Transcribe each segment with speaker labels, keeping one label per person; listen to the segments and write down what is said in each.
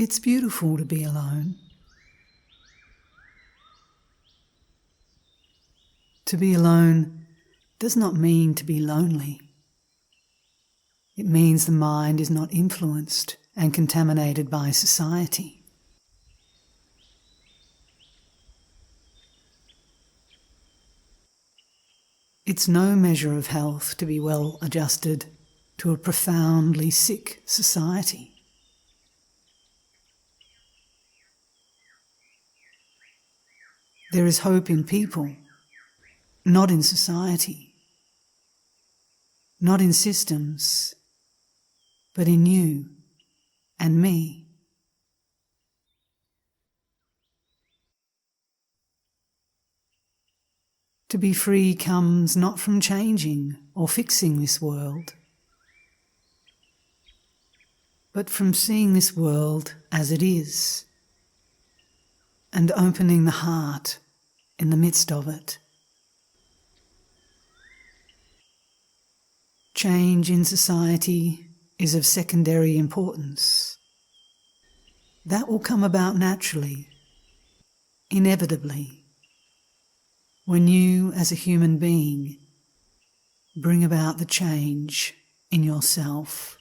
Speaker 1: It's beautiful to be alone. To be alone does not mean to be lonely. It means the mind is not influenced and contaminated by society. It's no measure of health to be well adjusted to a profoundly sick society. There is hope in people, not in society, not in systems, but in you and me. To be free comes not from changing or fixing this world, but from seeing this world as it is and opening the heart in the midst of it. Change in society is of secondary importance. That will come about naturally, inevitably, when you, as a human being, bring about the change in yourself.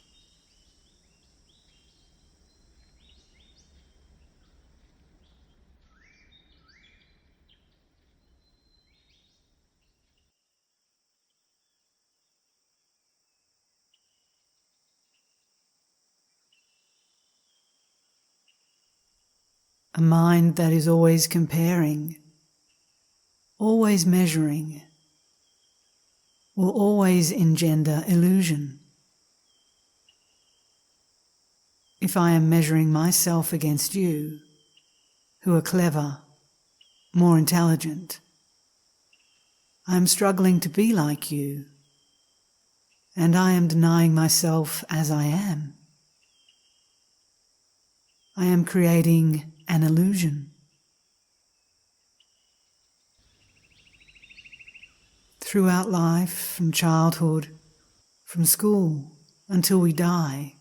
Speaker 1: A mind that is always comparing, always measuring, will always engender illusion. If I am measuring myself against you, who are clever, more intelligent, I am struggling to be like you, and I am denying myself as I am. I am creating an illusion. Throughout life, from childhood, from school until we die,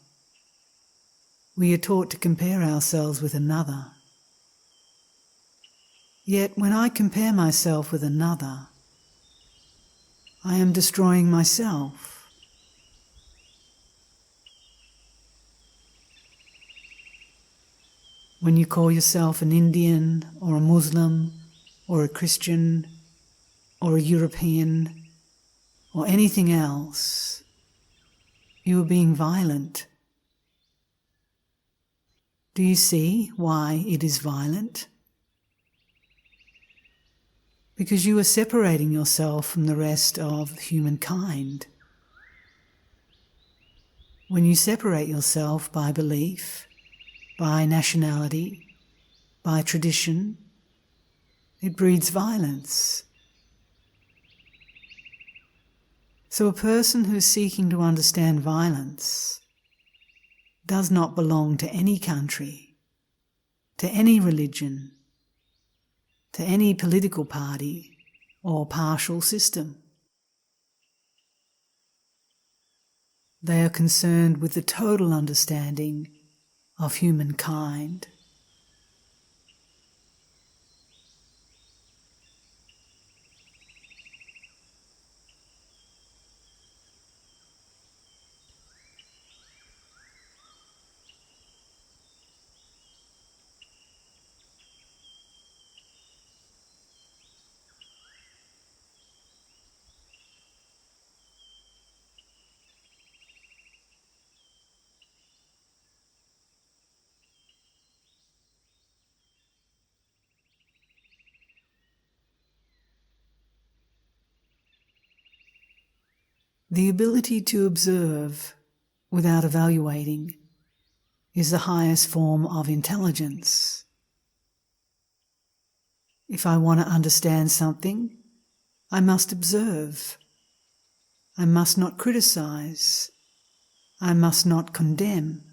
Speaker 1: we are taught to compare ourselves with another. Yet when I compare myself with another, I am destroying myself. When you call yourself an Indian or a Muslim or a Christian or a European or anything else, you are being violent. Do you see why it is violent? Because you are separating yourself from the rest of humankind. When you separate yourself by belief, by nationality, by tradition, it breeds violence. So a person who is seeking to understand violence does not belong to any country, to any religion, to any political party or partial system. They are concerned with the total understanding of humankind. The ability to observe without evaluating is the highest form of intelligence. If I want to understand something, I must observe. I must not criticize. I must not condemn.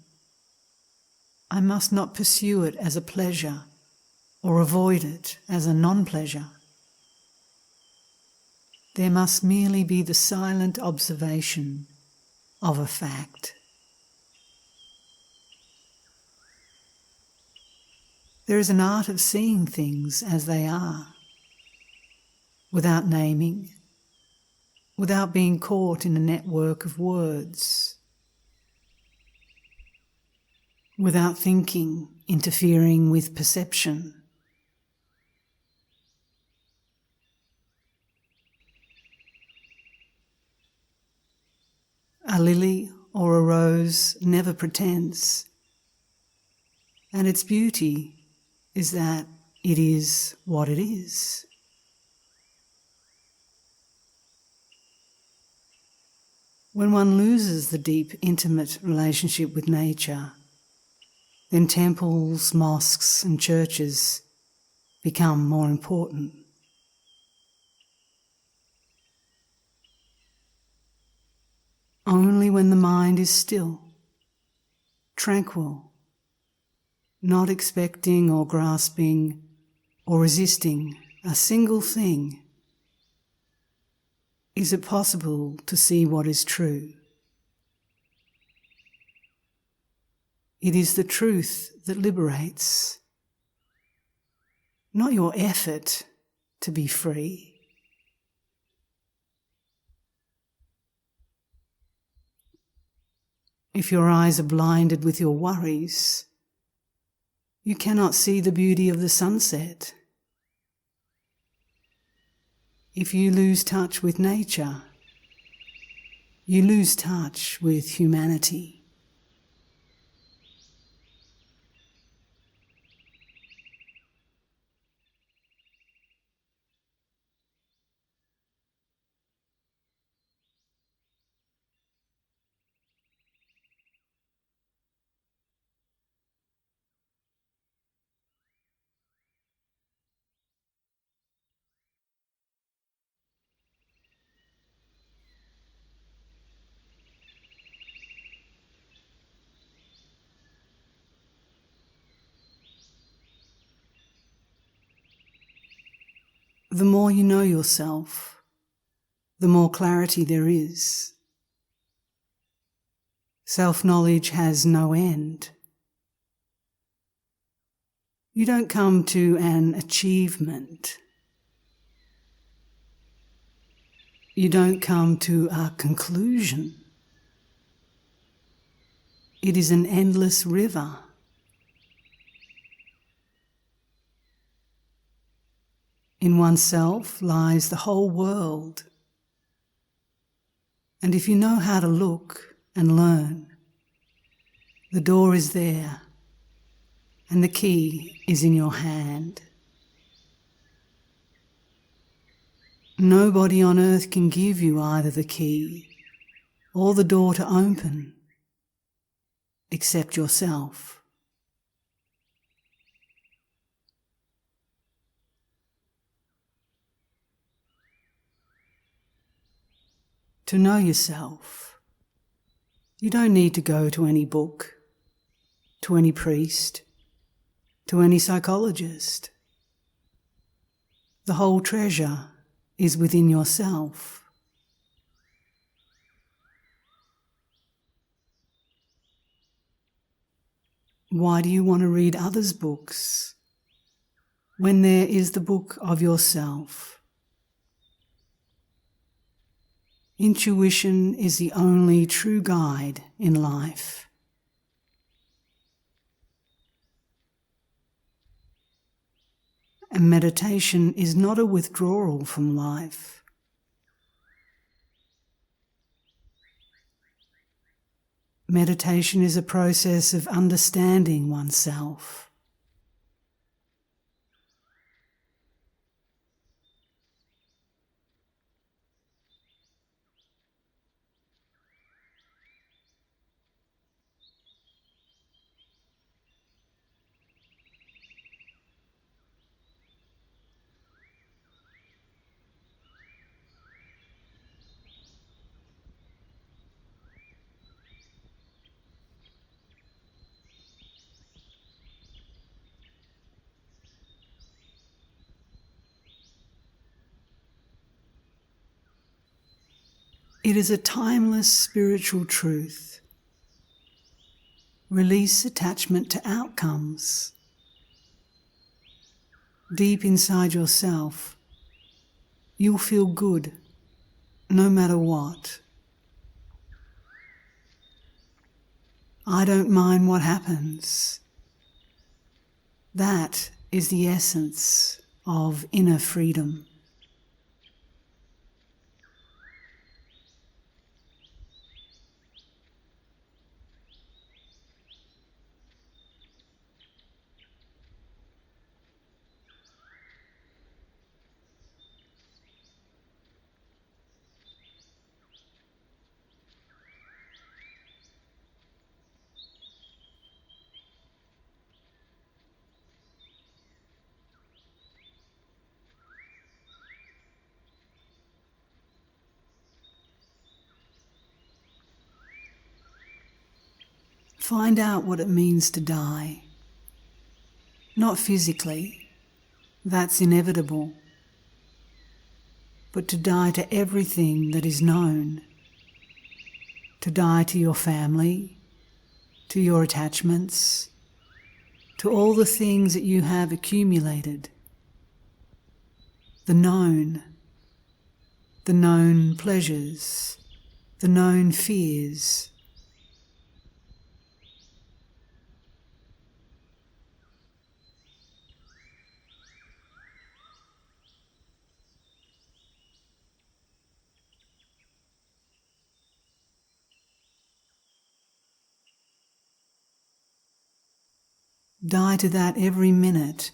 Speaker 1: I must not pursue it as a pleasure or avoid it as a non-pleasure. There must merely be the silent observation of a fact. There is an art of seeing things as they are, without naming, without being caught in a network of words, without thinking, interfering with perception. A lily or a rose never pretends, and its beauty is that it is what it is. When one loses the deep, intimate relationship with nature, then temples, mosques and churches become more important. Only when the mind is still, tranquil, not expecting or grasping or resisting a single thing, is it possible to see what is true. It is the truth that liberates, not your effort to be free. If your eyes are blinded with your worries, you cannot see the beauty of the sunset. If you lose touch with nature, you lose touch with humanity. The more you know yourself, the more clarity there is. Self-knowledge has no end. You don't come to an achievement. You don't come to a conclusion. It is an endless river. In oneself lies the whole world. And if you know how to look and learn, the door is there and the key is in your hand. Nobody on earth can give you either the key or the door to open, except yourself. To know yourself, you don't need to go to any book, to any priest, to any psychologist. The whole treasure is within yourself. Why do you want to read others' books when there is the book of yourself? Intuition is the only true guide in life. And meditation is not a withdrawal from life. Meditation is a process of understanding oneself. It is a timeless spiritual truth. Release attachment to outcomes. deep inside yourself, you'll feel good no matter what. I don't mind what happens. That is the essence of inner freedom. Find out what it means to die. Not physically, that's inevitable, but to die to everything that is known. To die to your family, to your attachments, to all the things that you have accumulated. The known pleasures, the known fears. Die to that every minute,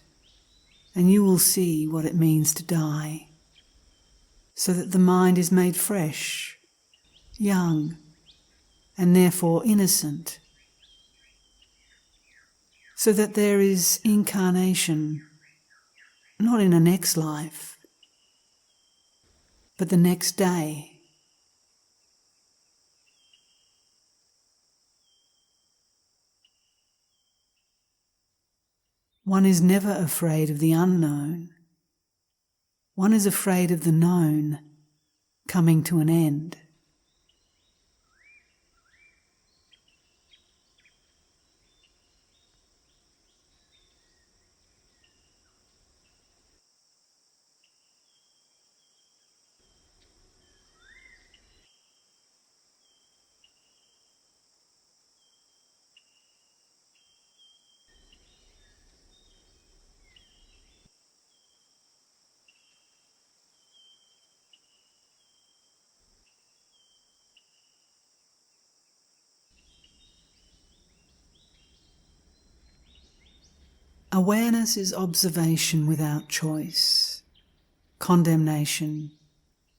Speaker 1: and you will see what it means to die, so that the mind is made fresh, young, and therefore innocent, so that there is incarnation, not in a next life, but the next day. One is never afraid of the unknown. One is afraid of the known coming to an end. Awareness is observation without choice, condemnation,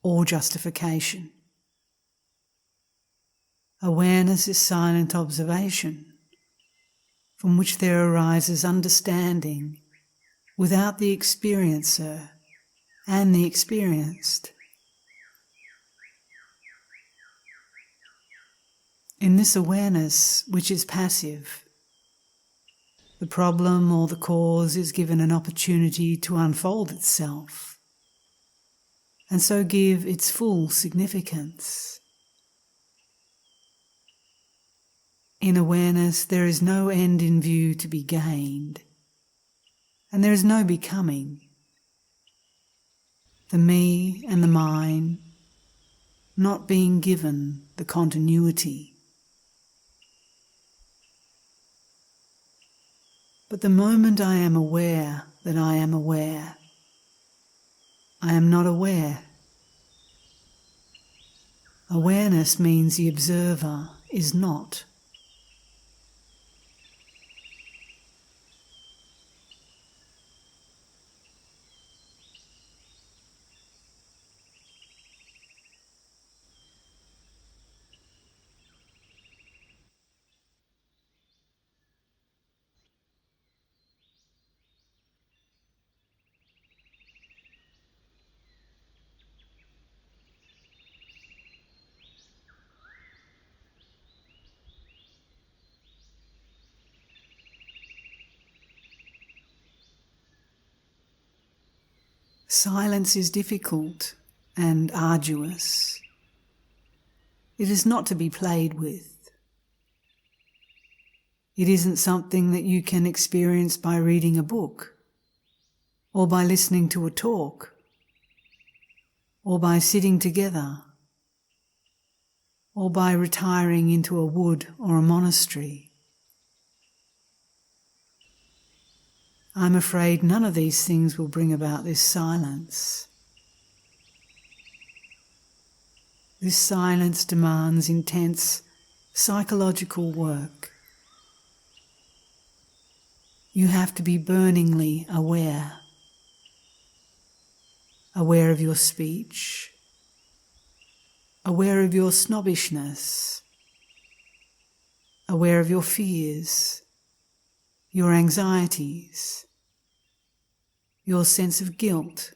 Speaker 1: or justification. Awareness is silent observation, from which there arises understanding without the experiencer and the experienced. In this awareness, which is passive, the problem or the cause is given an opportunity to unfold itself, and so give its full significance. In awareness, there is no end in view to be gained, and there is no becoming. The me and the mine not being given the continuity. But the moment I am aware that I am aware, I am not aware. Awareness means the observer is not. Silence is difficult and arduous. It is not to be played with. It isn't something that you can experience by reading a book. or by listening to a talk, or by sitting together, or by retiring into a wood or a monastery. I'm afraid none of these things will bring about this silence. This silence demands intense psychological work. You have to be burningly aware. Aware of your speech, aware of your snobbishness, aware of your fears, your anxieties, your sense of guilt.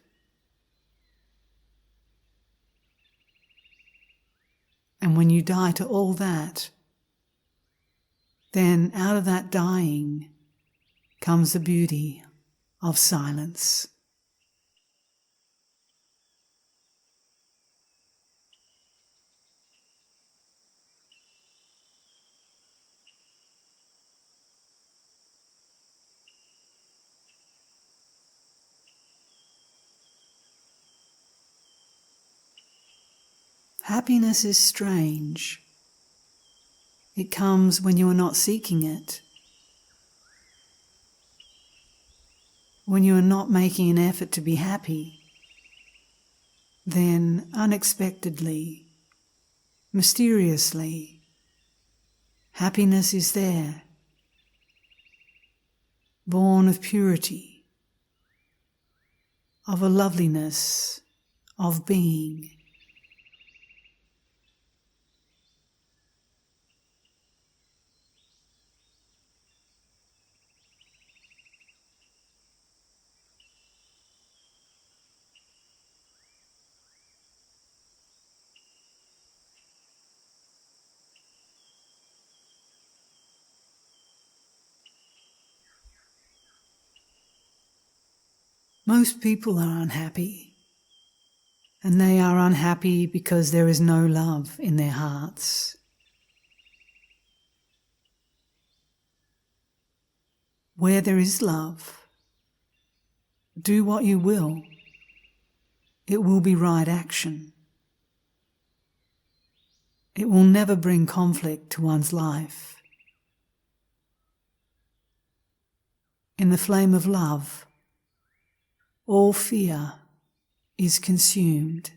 Speaker 1: And when you die to all that, then out of that dying comes the beauty of silence. Happiness is strange. It comes when you are not seeking it, when you are not making an effort to be happy. Then, unexpectedly, mysteriously, happiness is there, born of purity, of a loveliness of being. Most people are unhappy, and they are unhappy because there is no love in their hearts. Where there is love, do what you will, it will be right action. It will never bring conflict to one's life. In the flame of love, all fear is consumed.